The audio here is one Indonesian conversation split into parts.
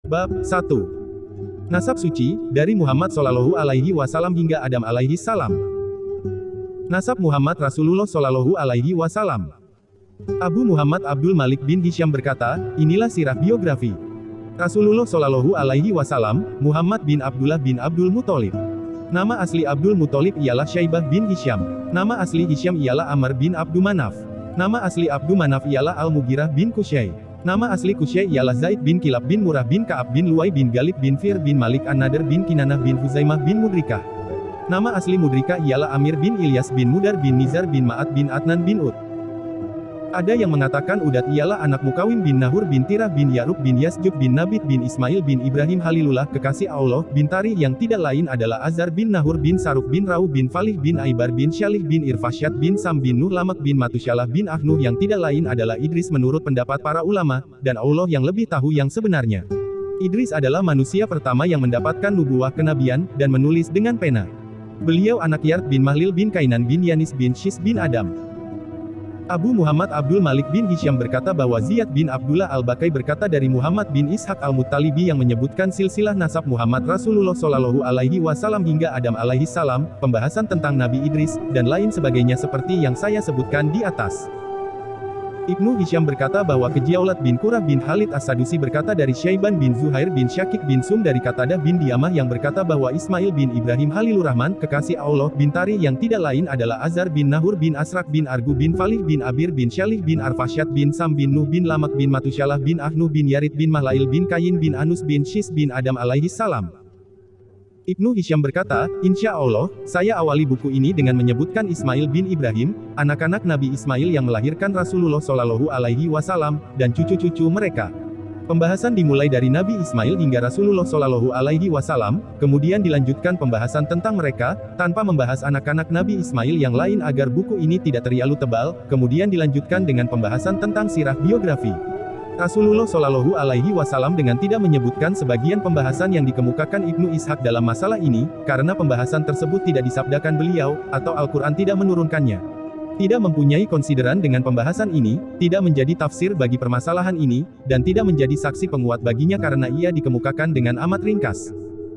Bab 1. Nasab suci, dari Muhammad Shallallahu Alaihi Wasallam hingga Adam Alaihi Salam. Nasab Muhammad Rasulullah Shallallahu Alaihi Wasallam. Abu Muhammad Abdul Malik bin Hisham berkata, inilah sirah biografi Rasulullah Shallallahu Alaihi Wasallam, Muhammad bin Abdullah bin Abdul Muthalib. Nama asli Abdul Muthalib ialah Syaibah bin Hisham. Nama asli Hisham ialah Amr bin Abdu Manaf. Nama asli Abdu Manaf ialah Al-Mughirah bin Qusay. Nama asli Qusay ialah Zaid bin Kilab bin Murrah bin Ka'ab bin Luwai bin Galib bin Fir bin Malik An-Nadir bin Kinanah bin Huzaimah bin Mudrikah. Nama asli Mudrikah ialah Amir bin Ilyas bin Mudar bin Nizar bin Ma'at bin Adnan bin Ud. Ada yang mengatakan Udat ialah anak Mukawim bin Nahur bin Tirah bin Ya'rub bin Yasjub bin Nabit bin Ismail bin Ibrahim Halilullah kekasih Allah bin Tari yang tidak lain adalah Azar bin Nahur bin Saruk bin Rauh bin Falih bin Aibar bin Syalih bin Irfasyad bin Sam bin Nuh Lamak bin Matusyalah bin Ahnuh yang tidak lain adalah Idris menurut pendapat para ulama, dan Allah yang lebih tahu yang sebenarnya. Idris adalah manusia pertama yang mendapatkan nubuwah kenabian, dan menulis dengan pena. Beliau anak Yard bin Mahlil bin Kainan bin Yanis bin Shis bin Adam. Abu Muhammad Abdul Malik bin Hisham berkata bahwa Ziyad bin Abdullah al-Bakai berkata dari Muhammad bin Ishaq al-Muttalibi yang menyebutkan silsilah nasab Muhammad Rasulullah Shallallahu Alaihi Wasallam hingga Adam Alaihi Salam, pembahasan tentang Nabi Idris, dan lain sebagainya seperti yang saya sebutkan di atas. Ibnu Hisham berkata bahwa Kejiaulat bin Qurrah bin Khalid As-Sadusi berkata dari Syaiban bin Zuhair bin Syakik bin Sum dari Qatadah bin Diamah yang berkata bahwa Ismail bin Ibrahim Halilur Rahman, kekasih Allah bin Tari yang tidak lain adalah Azar bin Nahur bin Asrak bin Argu bin Falih bin Abir bin Syalih bin Arfasyad bin Sam bin Nuh bin Lamak bin Matusyalah bin Ahnuh bin Yarid bin Mahlail bin Kayin bin Anus bin Shis bin Adam alaihi salam. Ibnu Hisham berkata, insya Allah, saya awali buku ini dengan menyebutkan Ismail bin Ibrahim, anak-anak Nabi Ismail yang melahirkan Rasulullah Shallallahu Alaihi Wasallam, dan cucu-cucu mereka. Pembahasan dimulai dari Nabi Ismail hingga Rasulullah Shallallahu Alaihi Wasallam, kemudian dilanjutkan pembahasan tentang mereka, tanpa membahas anak-anak Nabi Ismail yang lain agar buku ini tidak terlalu tebal, kemudian dilanjutkan dengan pembahasan tentang sirah biografi Rasulullah Shallallahu Alaihi Wasallam dengan tidak menyebutkan sebagian pembahasan yang dikemukakan Ibnu Ishaq dalam masalah ini, karena pembahasan tersebut tidak disabdakan beliau, atau Al-Quran tidak menurunkannya. Tidak mempunyai konsideran dengan pembahasan ini, tidak menjadi tafsir bagi permasalahan ini, dan tidak menjadi saksi penguat baginya karena ia dikemukakan dengan amat ringkas.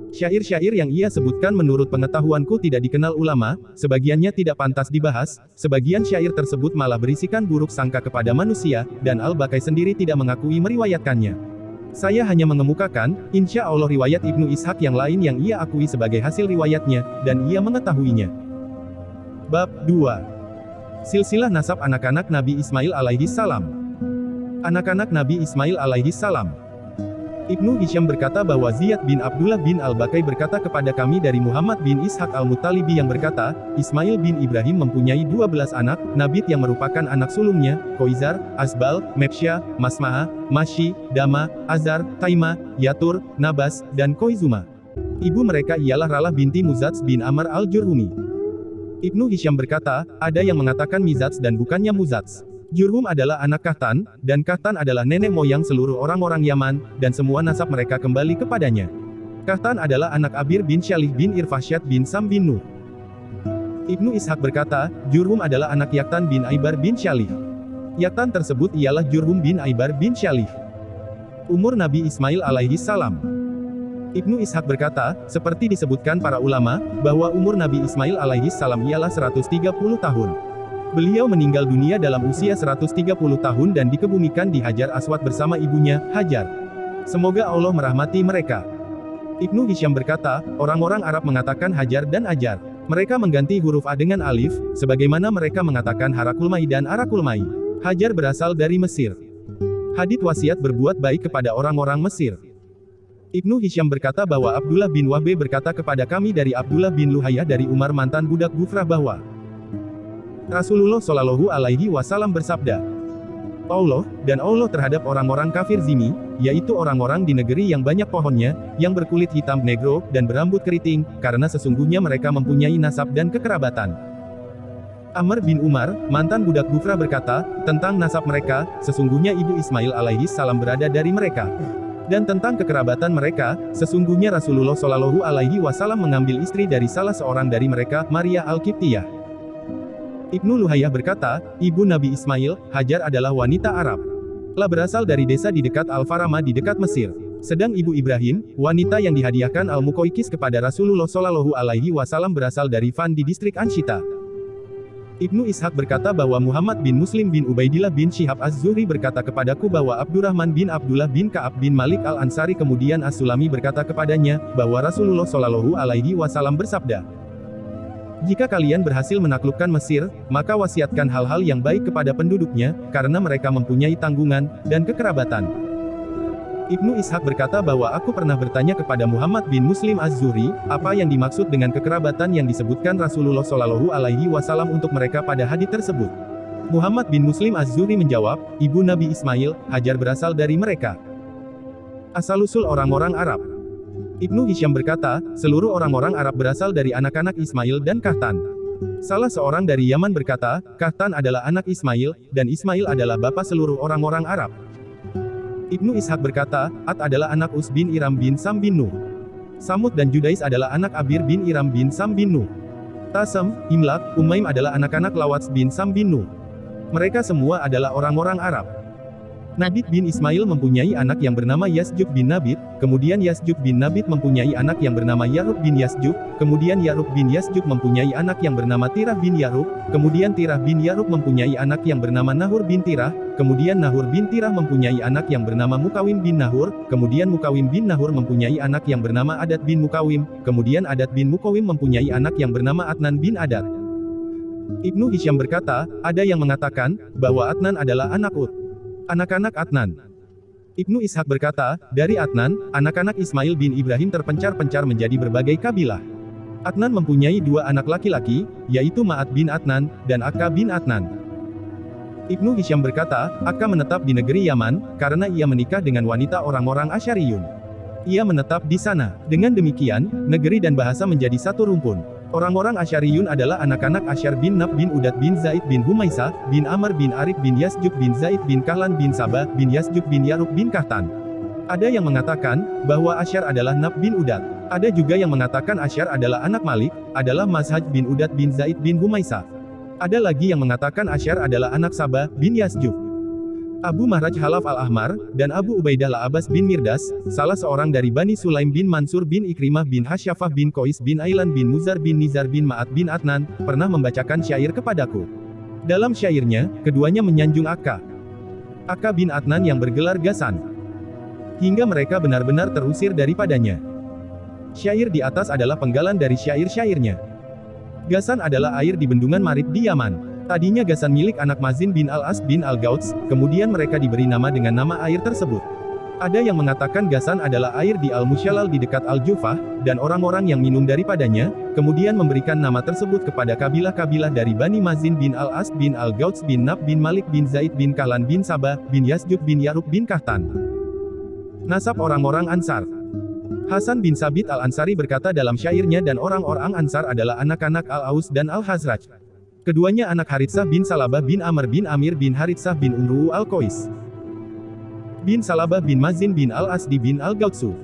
Syair-syair yang ia sebutkan menurut pengetahuanku tidak dikenal ulama, sebagiannya tidak pantas dibahas, sebagian syair tersebut malah berisikan buruk sangka kepada manusia, dan Al-Bakai sendiri tidak mengakui meriwayatkannya. Saya hanya mengemukakan, insya Allah riwayat Ibnu Ishaq yang lain yang ia akui sebagai hasil riwayatnya, dan ia mengetahuinya. Bab 2. Silsilah nasab anak-anak Nabi Ismail alaihi salam. Anak-anak Nabi Ismail alaihi salam. Ibnu Hisham berkata bahwa Ziyad bin Abdullah bin al-Bakai berkata kepada kami dari Muhammad bin Ishaq al-Muttalibi yang berkata, Ismail bin Ibrahim mempunyai 12 anak, Nabit yang merupakan anak sulungnya, Koizar, Asbal, Mepsya, Masma'a, Mashi, Dama, Azar, Taima, Yatur, Nabas, dan Koizuma. Ibu mereka ialah Ralah binti Muzats bin Amr al-Jurhumi. Ibnu Hisham berkata, ada yang mengatakan Mizats dan bukannya Muzats. Jurhum adalah anak Kahtan, dan Kahtan adalah nenek moyang seluruh orang-orang Yaman, dan semua nasab mereka kembali kepadanya. Kahtan adalah anak Abir bin Syalih bin Irfasyad bin Sam bin Nuh. Ibnu Ishaq berkata, Jurhum adalah anak Yaktan bin Aibar bin Syalih. Yaktan tersebut ialah Jurhum bin Aibar bin Syalih. Umur Nabi Ismail alaihi salam. Ibnu Ishaq berkata, seperti disebutkan para ulama, bahwa umur Nabi Ismail alaihi salam ialah 130 tahun. Beliau meninggal dunia dalam usia 130 tahun dan dikebumikan di Hajar Aswad bersama ibunya, Hajar. Semoga Allah merahmati mereka. Ibnu Hisham berkata, orang-orang Arab mengatakan Hajar dan Ajar. Mereka mengganti huruf A dengan alif, sebagaimana mereka mengatakan Harakulmai dan Arakulmai. Hajar berasal dari Mesir. Hadits wasiat berbuat baik kepada orang-orang Mesir. Ibnu Hisham berkata bahwa Abdullah bin Wahbe berkata kepada kami dari Abdullah bin Luhayah dari Umar mantan budak Gufrah bahwa Rasulullah Shallallahu Alaihi Wasallam bersabda, Allah, dan Allah terhadap orang-orang kafir Zimi, yaitu orang-orang di negeri yang banyak pohonnya, yang berkulit hitam negro, dan berambut keriting, karena sesungguhnya mereka mempunyai nasab dan kekerabatan. Amr bin Umar, mantan budak Gufrah berkata, tentang nasab mereka, sesungguhnya ibu Ismail alaihi salam berada dari mereka. Dan tentang kekerabatan mereka, sesungguhnya Rasulullah Shallallahu Alaihi Wasallam mengambil istri dari salah seorang dari mereka, Maria al-Qibtiyah. Ibnu Luhayah berkata, ibu Nabi Ismail, Hajar adalah wanita Arab. Telah berasal dari desa di dekat Al-Farama di dekat Mesir. Sedang Ibu Ibrahim, wanita yang dihadiahkan Al-Muqawqis kepada Rasulullah Shallallahu Alaihi Wasallam berasal dari Van di distrik Anshita. Ibnu Ishaq berkata bahwa Muhammad bin Muslim bin Ubaidillah bin Syihab Az-Zuhri berkata kepadaku bahwa Abdurrahman bin Abdullah bin Ka'ab bin Malik Al-Ansari kemudian As-Sulami berkata kepadanya, bahwa Rasulullah Shallallahu Alaihi Wasallam bersabda, "Jika kalian berhasil menaklukkan Mesir, maka wasiatkan hal-hal yang baik kepada penduduknya, karena mereka mempunyai tanggungan dan kekerabatan." Ibnu Ishaq berkata bahwa aku pernah bertanya kepada Muhammad bin Muslim Az-Zuhri, apa yang dimaksud dengan kekerabatan yang disebutkan Rasulullah Shallallahu Alaihi Wasallam untuk mereka pada hadits tersebut. Muhammad bin Muslim Az-Zuhri menjawab, ibu Nabi Ismail, Hajar berasal dari mereka. Asal-usul orang-orang Arab. Ibnu Hisham berkata, seluruh orang-orang Arab berasal dari anak-anak Ismail dan Kahtan. Salah seorang dari Yaman berkata, Kahtan adalah anak Ismail, dan Ismail adalah bapak seluruh orang-orang Arab. Ibnu Ishaq berkata, Ad adalah anak Us bin Iram bin Sam bin Nuh. Samud dan Judais adalah anak Abir bin Iram bin Sam bin Nuh. Tasem, Imlak, Umaim adalah anak-anak Lawats bin Sam bin Nuh. Mereka semua adalah orang-orang Arab. Nabit bin Ismail mempunyai anak yang bernama Yasjub bin Nabit, kemudian Yasjub bin Nabit mempunyai anak yang bernama Yarub bin Yasjub, kemudian Yarub bin Yasjub mempunyai anak yang bernama Tirah bin Yarub, kemudian Tirah bin Yarub mempunyai anak yang bernama Nahur bin Tirah, kemudian Nahur bin Tirah mempunyai anak yang bernama Mukawim bin Nahur, kemudian Mukawim bin Nahur mempunyai anak yang bernama Adat bin Mukawim, kemudian Adat bin Mukawim mempunyai anak yang bernama Adnan bin Adat. Ibnu Hisham berkata, ada yang mengatakan, bahwa Adnan adalah anak Ud. Anak-anak Adnan. Ibnu Ishaq berkata, dari Adnan, anak-anak Ismail bin Ibrahim terpencar-pencar menjadi berbagai kabilah. Adnan mempunyai dua anak laki-laki, yaitu Ma'ad bin Adnan, dan Akka bin Adnan. Ibnu Hisham berkata, Akka menetap di negeri Yaman, karena ia menikah dengan wanita orang-orang Asyariyun. Ia menetap di sana. Dengan demikian, negeri dan bahasa menjadi satu rumpun. Orang-orang Asyariyun adalah anak-anak Asyar bin Nab bin Udat bin Zaid bin Humaisah, bin Amr bin Arif bin Yasjub bin Zaid bin Kahlan bin Sabah, bin Yasjub bin Yarub bin Kahtan. Ada yang mengatakan, bahwa Asyar adalah Nab bin Udat. Ada juga yang mengatakan Asyar adalah anak Malik, adalah Mazhaj bin Udat bin Zaid bin Humaisah. Ada lagi yang mengatakan Asyar adalah anak Sabah, bin Yasjub. Abu Mahraj Halaf al-Ahmar, dan Abu Ubaidah al-Abbas bin Mirdas, salah seorang dari Bani Sulaim bin Mansur bin Ikrimah bin Hasyafah bin Qais bin Ailan bin Muzar bin Nizar bin Ma'ad bin Adnan, pernah membacakan syair kepadaku. Dalam syairnya, keduanya menyanjung Akka. Akka bin Adnan yang bergelar Gasan. Hingga mereka benar-benar terusir daripadanya. Syair di atas adalah penggalan dari syair-syairnya. Gasan adalah air di bendungan Marib di Yaman. Tadinya Gasan milik anak Mazin bin Al-As bin Al-Gauts, kemudian mereka diberi nama dengan nama air tersebut. Ada yang mengatakan Gasan adalah air di Al-Musyalal di dekat Al-Jufah, dan orang-orang yang minum daripadanya, kemudian memberikan nama tersebut kepada kabilah-kabilah dari Bani Mazin bin Al-As bin Al-Gauts bin Nab bin Malik bin Zaid bin Kahlan bin Sabah, bin Yasjub bin Yarub bin Kahtan. Nasab orang-orang Ansar. Hasan bin Sabit Al-Ansari berkata dalam syairnya dan orang-orang Ansar adalah anak-anak Al-Aus dan Al-Hazraj. Keduanya anak Haritsah bin Salabah bin Amr bin Amir bin Haritsah bin Umru Al-Qais bin Salabah bin Mazin bin Al-Asdi bin Al-Gautsu.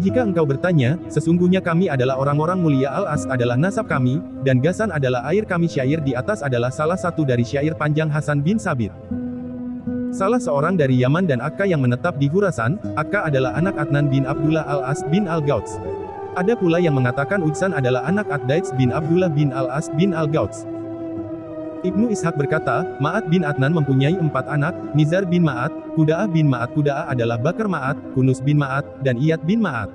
Jika engkau bertanya, sesungguhnya kami adalah orang-orang mulia, Al-As adalah nasab kami, dan Gasan adalah air kami. Syair di atas adalah salah satu dari syair panjang Hasan bin Sabit. Salah seorang dari Yaman dan Akka yang menetap di Khurasan. Akka adalah anak Adnan bin Abdullah Al-As bin Al-Gauts. Ada pula yang mengatakan Udsan adalah anak Ad-Daits bin Abdullah bin Al-As bin Al-Gauts. Ibnu Ishaq berkata, Ma'ad bin Adnan mempunyai 4 anak, Nizar bin Ma'ad, Kuda'ah bin Ma'ad. Kuda'ah adalah Bakar Ma'ad, Kunus bin Ma'ad, dan Iyad bin Ma'ad.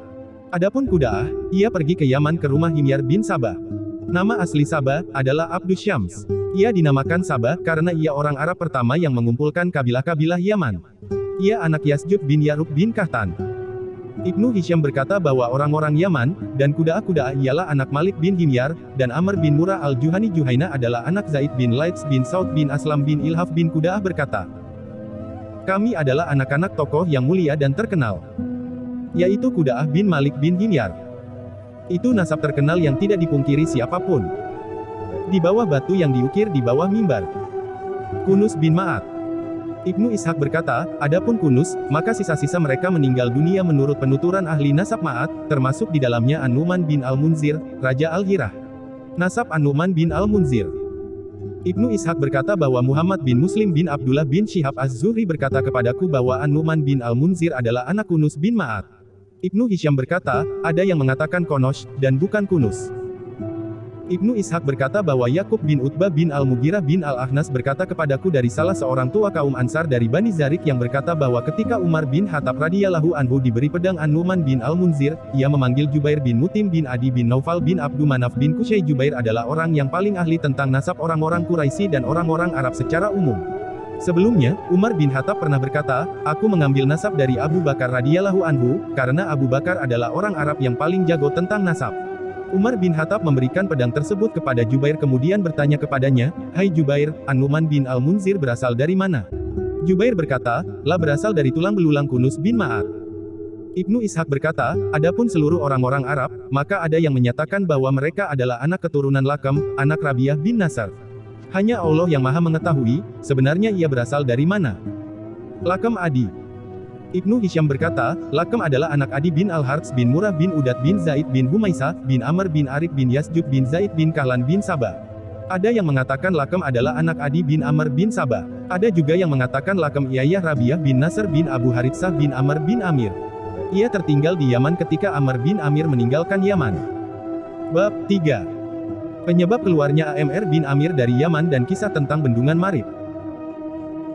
Adapun Kuda'ah, ia pergi ke Yaman ke rumah Himyar bin Sabah. Nama asli Sabah adalah Abdus Syams. Ia dinamakan Sabah karena ia orang Arab pertama yang mengumpulkan kabilah-kabilah Yaman. Ia anak Yasjub bin Yarub bin Kahtan. Ibnu Hisham berkata bahwa orang-orang Yaman, dan Kuda'ah ialah anak Malik bin Himyar, dan Amr bin Murrah al-Juhani. Juhaina adalah anak Zaid bin Laits bin Saud bin Aslam bin Ilhaf bin Kuda'ah berkata, kami adalah anak-anak tokoh yang mulia dan terkenal, yaitu Kuda'ah bin Malik bin Himyar. Itu nasab terkenal yang tidak dipungkiri siapapun. Di bawah batu yang diukir di bawah mimbar. Kunus bin Ma'ad. Ibnu Ishaq berkata, adapun Kunus, maka sisa-sisa mereka meninggal dunia menurut penuturan ahli nasab Ma'ad, termasuk di dalamnya An-Nu'man bin Al-Munzir, Raja Al-Hirah. Nasab An-Nu'man bin Al-Munzir. Ibnu Ishaq berkata bahwa Muhammad bin Muslim bin Abdullah bin Syihab Az-Zuhri berkata kepadaku bahwa An-Nu'man bin Al-Munzir adalah anak Kunus bin Ma'ad. Ibnu Hisham berkata, ada yang mengatakan Konosh, dan bukan Kunus. Ibnu Ishaq berkata bahwa Yakub bin Utbah bin Al-Mughirah bin Al-Akhnas berkata kepadaku dari salah seorang tua kaum Ansar dari Bani Zarik yang berkata bahwa ketika Umar bin Khattab radhiyallahu anhu diberi pedang An-Nu'man bin Al-Munzir, ia memanggil Jubair bin Mutim bin Adi bin Naufal bin Abdu Manaf bin Qusay. Jubair adalah orang yang paling ahli tentang nasab orang-orang Quraisy dan orang-orang Arab secara umum. Sebelumnya, Umar bin Khattab pernah berkata, aku mengambil nasab dari Abu Bakar radhiyallahu anhu, karena Abu Bakar adalah orang Arab yang paling jago tentang nasab. Umar bin Khattab memberikan pedang tersebut kepada Jubair kemudian bertanya kepadanya, hai Jubair, An-Nu'man bin Al-Munzir berasal dari mana? Jubair berkata, lah berasal dari tulang belulang Kunus bin Ma'ad. Ibnu Ishaq berkata, adapun seluruh orang-orang Arab, maka ada yang menyatakan bahwa mereka adalah anak keturunan Lakam, anak Rabi'ah bin Nasr. Hanya Allah yang maha mengetahui, sebenarnya ia berasal dari mana. Lakam Adi. Ibnu Hisham berkata, Lakam adalah anak Adi bin Al-Harts bin Murrah bin Udat bin Zaid bin Humaisah, bin Amr bin Arif bin Yasjub bin Zaid bin Kahlan bin Sabah. Ada yang mengatakan Lakam adalah anak Adi bin Amr bin Sabah. Ada juga yang mengatakan Lakam Iyayah Rabi'ah bin Nasr bin Abu Haritsah bin Amr bin Amir. Ia tertinggal di Yaman ketika Amr bin Amir meninggalkan Yaman. Bab 3. Penyebab keluarnya Amr bin Amir dari Yaman dan kisah tentang bendungan Marib.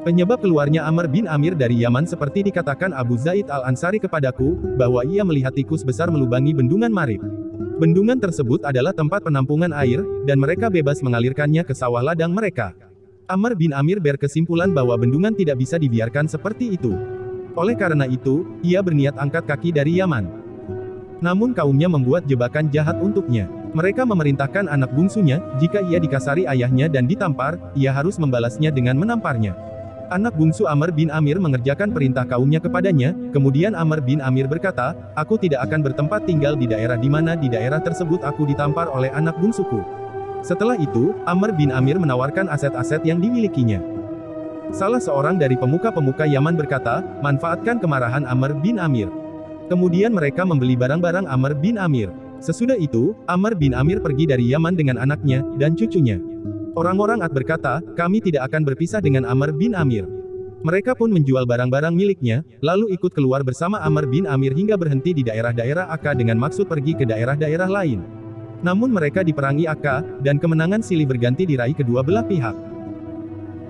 Penyebab keluarnya Amr bin Amir dari Yaman seperti dikatakan Abu Zaid Al-Ansari kepadaku, bahwa ia melihat tikus besar melubangi bendungan Marib. Bendungan tersebut adalah tempat penampungan air, dan mereka bebas mengalirkannya ke sawah ladang mereka. Amr bin Amir berkesimpulan bahwa bendungan tidak bisa dibiarkan seperti itu. Oleh karena itu, ia berniat angkat kaki dari Yaman. Namun kaumnya membuat jebakan jahat untuknya. Mereka memerintahkan anak bungsunya, jika ia dikasari ayahnya dan ditampar, ia harus membalasnya dengan menamparnya. Anak bungsu Amr bin Amir mengerjakan perintah kaumnya kepadanya, kemudian Amr bin Amir berkata, aku tidak akan bertempat tinggal di daerah di mana di daerah tersebut aku ditampar oleh anak bungsuku. Setelah itu, Amr bin Amir menawarkan aset-aset yang dimilikinya. Salah seorang dari pemuka-pemuka Yaman berkata, manfaatkan kemarahan Amr bin Amir. Kemudian mereka membeli barang-barang Amr bin Amir. Sesudah itu, Amr bin Amir pergi dari Yaman dengan anaknya, dan cucunya. Orang-orang Ad berkata, kami tidak akan berpisah dengan Amr bin Amir. Mereka pun menjual barang-barang miliknya, lalu ikut keluar bersama Amr bin Amir hingga berhenti di daerah-daerah Akka dengan maksud pergi ke daerah-daerah lain. Namun mereka diperangi Akka, dan kemenangan silih berganti diraih kedua belah pihak.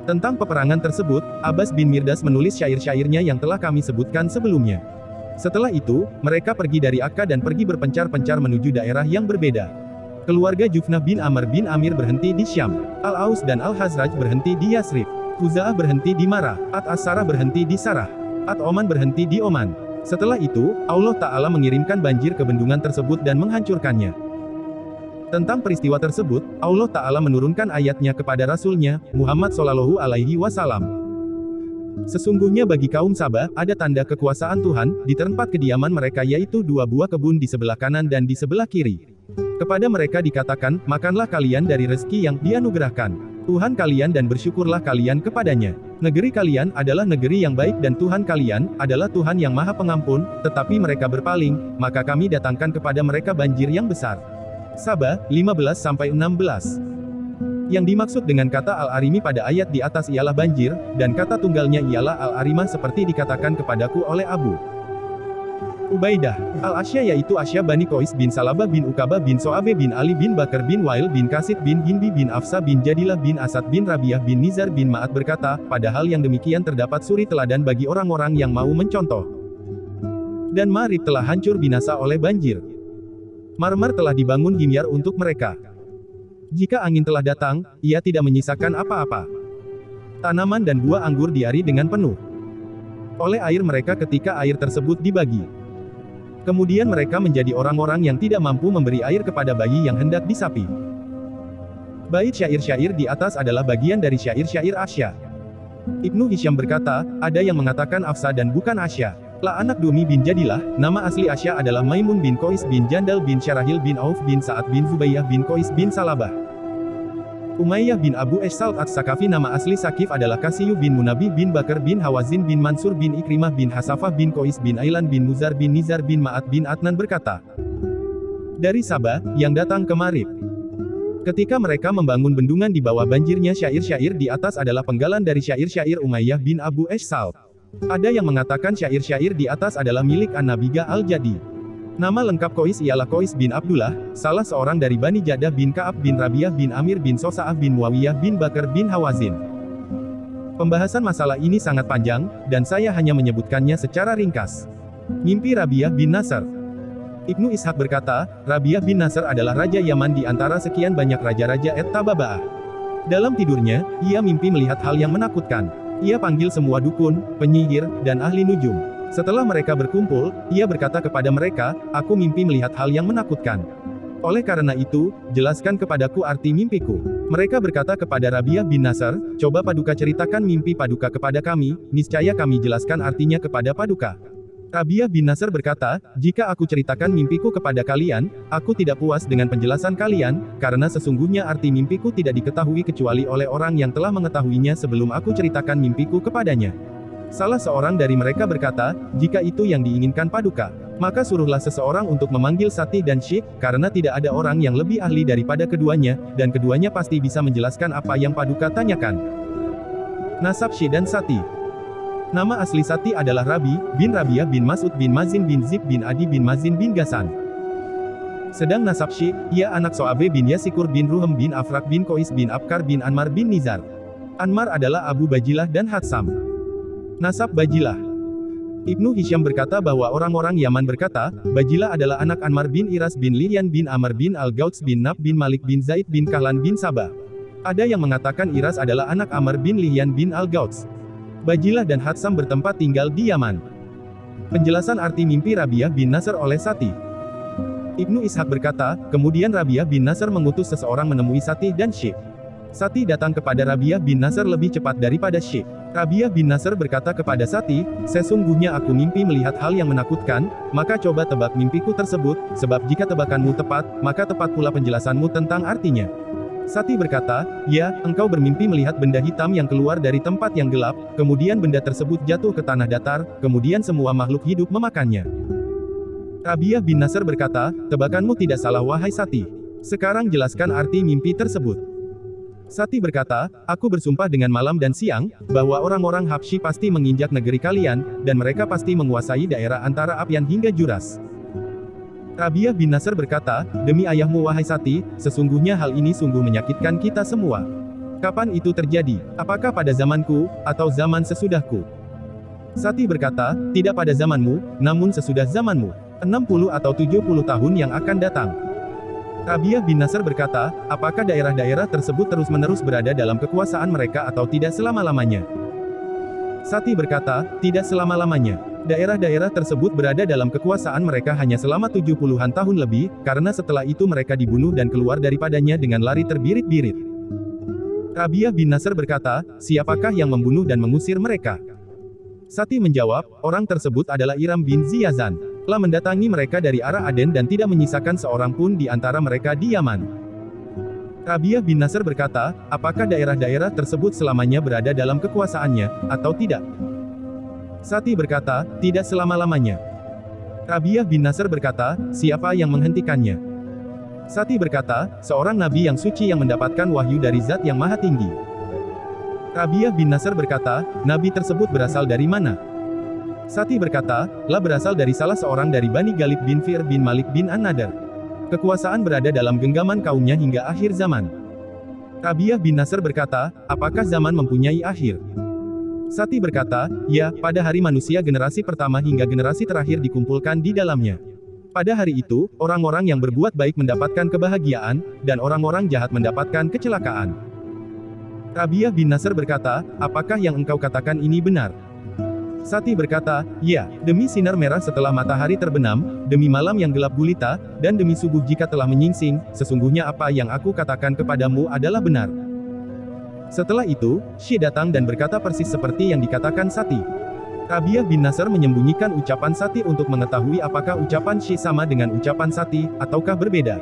Tentang peperangan tersebut, Abbas bin Mirdas menulis syair-syairnya yang telah kami sebutkan sebelumnya. Setelah itu, mereka pergi dari Akka dan pergi berpencar-pencar menuju daerah yang berbeda. Keluarga Jufnah bin Amr bin Amir berhenti di Syam. Al-Aus dan Al-Hazraj berhenti di Yasrib. Khuza'ah berhenti di Marah. At-As-Sarah berhenti di Sarah. At-Oman berhenti di Oman. Setelah itu, Allah Ta'ala mengirimkan banjir ke bendungan tersebut dan menghancurkannya. Tentang peristiwa tersebut, Allah Ta'ala menurunkan ayatnya kepada Rasul-Nya, Muhammad Shallallahu Alaihi Wasallam. Sesungguhnya bagi kaum Sabah, ada tanda kekuasaan Tuhan, di tempat kediaman mereka yaitu dua buah kebun di sebelah kanan dan di sebelah kiri. Kepada mereka dikatakan, makanlah kalian dari rezeki yang dianugerahkan Tuhan kalian dan bersyukurlah kalian kepadanya. Negeri kalian adalah negeri yang baik dan Tuhan kalian adalah Tuhan yang maha pengampun, tetapi mereka berpaling, maka kami datangkan kepada mereka banjir yang besar. Sabah, 15-16. Yang dimaksud dengan kata Al-Arimi pada ayat di atas ialah banjir, dan kata tunggalnya ialah Al-Arimah seperti dikatakan kepadaku oleh Abu Ubaidah Al-Asya yaitu Asya Bani Qais bin Salabah bin Ukabah bin So'abe bin Ali bin Bakar bin Wail bin Kasid bin Hinbi bin Afsa bin Jadilah bin Asad bin Rabiah bin Nizar bin Ma'ad berkata, padahal yang demikian terdapat suri teladan bagi orang-orang yang mau mencontoh. Dan Marib telah hancur binasa oleh banjir. Marmar telah dibangun Himyar untuk mereka. Jika angin telah datang, ia tidak menyisakan apa-apa. Tanaman dan buah anggur diari dengan penuh oleh air mereka ketika air tersebut dibagi. Kemudian mereka menjadi orang-orang yang tidak mampu memberi air kepada bayi yang hendak disapi. Bait syair-syair di atas adalah bagian dari syair-syair Asya. Ibnu Hisham berkata, ada yang mengatakan Afsa dan bukan Asya. La anak Dumi bin Jadilah, nama asli Asya adalah Maimun bin Qais bin Jandal bin Syarahil bin Auf bin Sa'ad bin Zubayyah bin Qais bin Salabah. Umayyah bin Abu Eshsalt As-Sakafi nama asli Sakif adalah Kasiyu bin Munabih bin Bakar bin Hawazin bin Mansur bin Ikrimah bin Hasafah bin Qais bin Ailan bin Muzar bin Nizar bin Ma'ad bin Adnan berkata, dari Sabah, yang datang ke Marib. Ketika mereka membangun bendungan di bawah banjirnya syair-syair di atas adalah penggalan dari syair-syair Umayyah bin Abu Eshsal. Ada yang mengatakan syair-syair di atas adalah milik An-Nabiga Al-Jadi. Nama lengkap Qais ialah Qais bin Abdullah, salah seorang dari Bani Jadah bin Ka'ab bin Rabi'ah bin Amir bin Sosa'ah bin Muawiyah bin Bakar bin Hawazin. Pembahasan masalah ini sangat panjang, dan saya hanya menyebutkannya secara ringkas. Mimpi Rabi'ah bin Nasr. Ibnu Ishaq berkata, Rabi'ah bin Nasr adalah raja Yaman di antara sekian banyak raja-raja At-Tababa'ah. Dalam tidurnya, ia mimpi melihat hal yang menakutkan. Ia panggil semua dukun, penyihir, dan ahli nujum. Setelah mereka berkumpul, ia berkata kepada mereka, aku mimpi melihat hal yang menakutkan. Oleh karena itu, jelaskan kepadaku arti mimpiku. Mereka berkata kepada Rabi'ah bin Nasr, coba Paduka ceritakan mimpi Paduka kepada kami, niscaya kami jelaskan artinya kepada Paduka. Rabi'ah bin Nasr berkata, jika aku ceritakan mimpiku kepada kalian, aku tidak puas dengan penjelasan kalian, karena sesungguhnya arti mimpiku tidak diketahui kecuali oleh orang yang telah mengetahuinya sebelum aku ceritakan mimpiku kepadanya. Salah seorang dari mereka berkata, jika itu yang diinginkan Paduka, maka suruhlah seseorang untuk memanggil Sati dan Syekh, karena tidak ada orang yang lebih ahli daripada keduanya, dan keduanya pasti bisa menjelaskan apa yang Paduka tanyakan. Nasab Syekh dan Sati. Nama asli Sati adalah Rabi, bin Rabi'ah bin Mas'ud bin Mazin bin Zib bin Adi bin Mazin bin Ghassan. Sedang nasab Syekh, ia anak So'abe bin Yasikur bin Ruhem bin Afrak bin Qais bin Abkar bin Anmar bin Nizar. Anmar adalah Abu Bajilah dan Hatsam. Nasab Bajilah. Ibnu Hisham berkata bahwa orang-orang Yaman berkata, Bajilah adalah anak Anmar bin Iras bin Lihyan bin Amr bin Al-Gauts bin Nab bin Malik bin Zaid bin Kahlan bin Sabah. Ada yang mengatakan Iras adalah anak Amr bin Lihyan bin Al-Gauts. Bajilah dan Hatsam bertempat tinggal di Yaman. Penjelasan arti mimpi Rabi'ah bin Nasr oleh Sati. Ibnu Ishaq berkata, kemudian Rabi'ah bin Nasr mengutus seseorang menemui Sati dan Syekh. Sati datang kepada Rabi'ah bin Nasr lebih cepat daripada Syekh. Rabi'ah bin Nasr berkata kepada Sati, sesungguhnya aku mimpi melihat hal yang menakutkan, maka coba tebak mimpiku tersebut, sebab jika tebakanmu tepat, maka tepat pula penjelasanmu tentang artinya. Sati berkata, ya, engkau bermimpi melihat benda hitam yang keluar dari tempat yang gelap, kemudian benda tersebut jatuh ke tanah datar, kemudian semua makhluk hidup memakannya. Rabi'ah bin Nasr berkata, tebakanmu tidak salah wahai Sati. Sekarang jelaskan arti mimpi tersebut. Sati berkata, aku bersumpah dengan malam dan siang, bahwa orang-orang Habsyi pasti menginjak negeri kalian, dan mereka pasti menguasai daerah antara Apyan hingga Juras. Rabi'ah bin Nasr berkata, demi ayahmu wahai Sati, sesungguhnya hal ini sungguh menyakitkan kita semua. Kapan itu terjadi? Apakah pada zamanku, atau zaman sesudahku? Sati berkata, tidak pada zamanmu, namun sesudah zamanmu. 60 atau 70 tahun yang akan datang. Rabi'ah bin Nasr berkata, apakah daerah-daerah tersebut terus-menerus berada dalam kekuasaan mereka atau tidak selama-lamanya? Sati berkata, tidak selama-lamanya. Daerah-daerah tersebut berada dalam kekuasaan mereka hanya selama 70-an tahun lebih, karena setelah itu mereka dibunuh dan keluar daripadanya dengan lari terbirit-birit. Rabi'ah bin Nasr berkata, siapakah yang membunuh dan mengusir mereka? Sati menjawab, orang tersebut adalah Iram bin Ziyazan. Telah mendatangi mereka dari arah Aden dan tidak menyisakan seorang pun di antara mereka di Yaman. Rabi'ah bin Nasr berkata, apakah daerah-daerah tersebut selamanya berada dalam kekuasaannya, atau tidak? Sati berkata, tidak selama-lamanya. Rabi'ah bin Nasr berkata, siapa yang menghentikannya? Sati berkata, seorang nabi yang suci yang mendapatkan wahyu dari Zat yang Maha Tinggi. Rabi'ah bin Nasr berkata, nabi tersebut berasal dari mana? Sati berkata, lah berasal dari salah seorang dari Bani Galib bin Fir bin Malik bin An-Nadar. Kekuasaan berada dalam genggaman kaumnya hingga akhir zaman. Rabi'ah bin Nasr berkata, apakah zaman mempunyai akhir? Sati berkata, ya, pada hari manusia generasi pertama hingga generasi terakhir dikumpulkan di dalamnya. Pada hari itu, orang-orang yang berbuat baik mendapatkan kebahagiaan, dan orang-orang jahat mendapatkan kecelakaan. Rabi'ah bin Nasr berkata, apakah yang engkau katakan ini benar? Sati berkata, ya, demi sinar merah setelah matahari terbenam, demi malam yang gelap gulita, dan demi subuh jika telah menyingsing, sesungguhnya apa yang aku katakan kepadamu adalah benar. Setelah itu, Syekh datang dan berkata persis seperti yang dikatakan Sati. Rabi'ah bin Nasr menyembunyikan ucapan Sati untuk mengetahui apakah ucapan Syekh sama dengan ucapan Sati, ataukah berbeda.